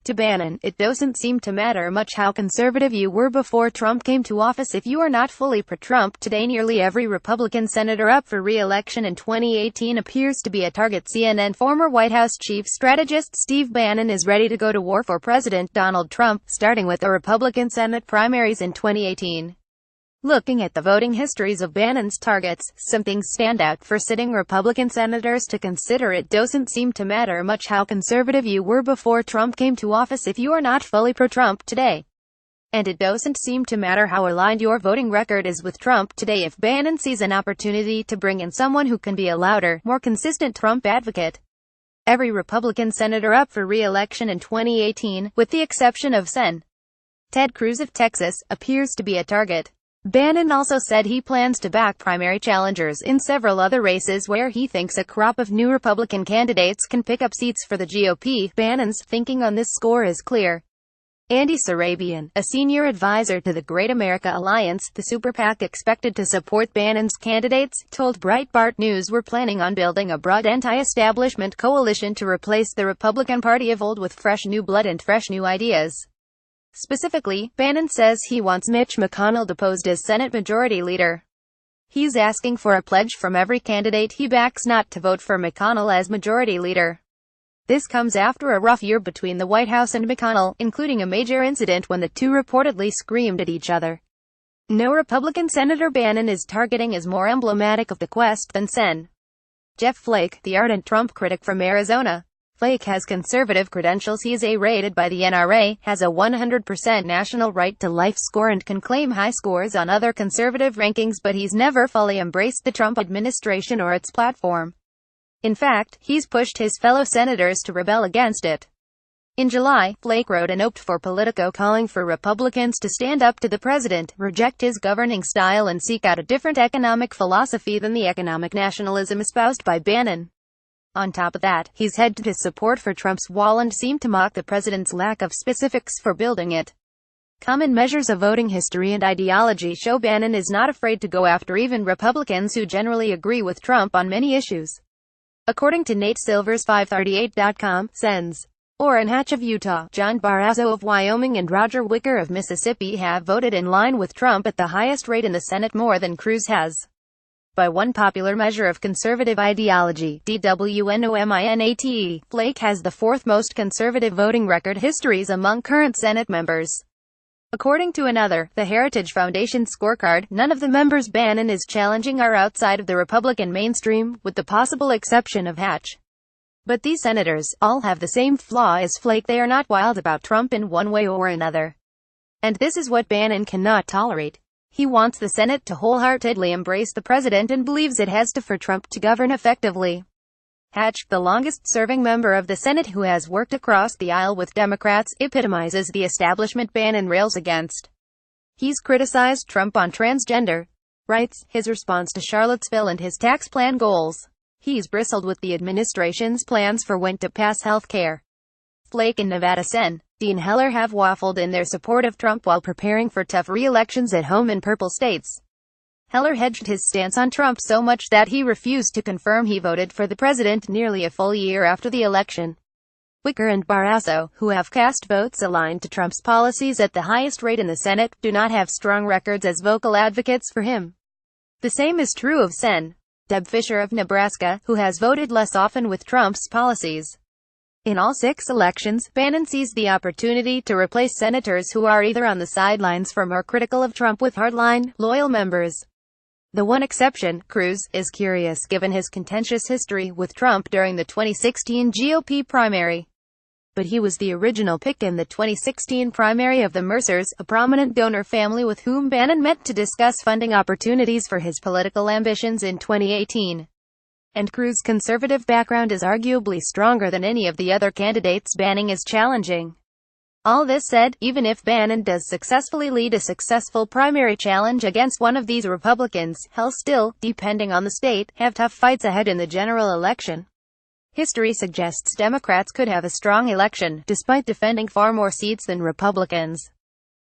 To Bannon, it doesn't seem to matter much how conservative you were before Trump came to office if you are not fully pro-Trump today. Nearly every Republican senator up for re-election in 2018 appears to be a target. CNN former White House chief strategist Steve Bannon is ready to go to war for President Donald Trump, starting with the Republican Senate primaries in 2018. Looking at the voting histories of Bannon's targets, some things stand out for sitting Republican senators to consider. It doesn't seem to matter much how conservative you were before Trump came to office if you are not fully pro-Trump today. And it doesn't seem to matter how aligned your voting record is with Trump today if Bannon sees an opportunity to bring in someone who can be a louder, more consistent Trump advocate. Every Republican senator up for re-election in 2018, with the exception of Sen. Ted Cruz of Texas, appears to be a target. Bannon also said he plans to back primary challengers in several other races where he thinks a crop of new Republican candidates can pick up seats for the GOP. Bannon's thinking on this score is clear. Andy Sarabian, a senior advisor to the Great America Alliance, the super PAC expected to support Bannon's candidates, told Breitbart News we're planning on building a broad anti-establishment coalition to replace the Republican Party of old with fresh new blood and fresh new ideas. Specifically, Bannon says he wants Mitch McConnell deposed as Senate Majority Leader. He's asking for a pledge from every candidate he backs not to vote for McConnell as Majority Leader. This comes after a rough year between the White House and McConnell, including a major incident when the two reportedly screamed at each other. No Republican senator Bannon is targeting is more emblematic of the quest than Sen. Jeff Flake, the ardent Trump critic from Arizona. Flake has conservative credentials. He is A-rated by the NRA, has a 100% national right-to-life score and can claim high scores on other conservative rankings, but he's never fully embraced the Trump administration or its platform. In fact, he's pushed his fellow senators to rebel against it. In July, Flake wrote a note for Politico calling for Republicans to stand up to the president, reject his governing style and seek out a different economic philosophy than the economic nationalism espoused by Bannon. On top of that, he's hedged his support for Trump's wall and seemed to mock the president's lack of specifics for building it. Common measures of voting history and ideology show Bannon is not afraid to go after even Republicans who generally agree with Trump on many issues. According to Nate Silver's 538.com, Sens. Orrin Hatch of Utah, John Barrasso of Wyoming and Roger Wicker of Mississippi have voted in line with Trump at the highest rate in the Senate, more than Cruz has. By one popular measure of conservative ideology, DWNOMINATE, Flake has the fourth most conservative voting record histories among current Senate members. According to another, the Heritage Foundation scorecard, none of the members Bannon is challenging are outside of the Republican mainstream, with the possible exception of Hatch. But these senators, all have the same flaw as Flake: they are not wild about Trump in one way or another. And this is what Bannon cannot tolerate. He wants the Senate to wholeheartedly embrace the president and believes it has to for Trump to govern effectively. Hatch, the longest-serving member of the Senate who has worked across the aisle with Democrats, epitomizes the establishment Bannon rails against. He's criticized Trump on transgender rights, his response to Charlottesville and his tax plan goals. He's bristled with the administration's plans for when to pass health care. Flake and Nevada Sen. Dean Heller have waffled in their support of Trump while preparing for tough re-elections at home in purple states. Heller hedged his stance on Trump so much that he refused to confirm he voted for the president nearly a full year after the election. Wicker and Barrasso, who have cast votes aligned to Trump's policies at the highest rate in the Senate, do not have strong records as vocal advocates for him. The same is true of Sen. Deb Fisher of Nebraska, who has voted less often with Trump's policies. In all 6 elections, Bannon sees the opportunity to replace senators who are either on the sidelines for more critical of Trump with hardline, loyal members. The one exception, Cruz, is curious given his contentious history with Trump during the 2016 GOP primary. But he was the original pick in the 2016 primary of the Mercers, a prominent donor family with whom Bannon met to discuss funding opportunities for his political ambitions in 2018. And Cruz's conservative background is arguably stronger than any of the other candidates Bannon is challenging. All this said, even if Bannon does successfully lead a successful primary challenge against one of these Republicans, he'll still, depending on the state, have tough fights ahead in the general election. History suggests Democrats could have a strong election, despite defending far more seats than Republicans.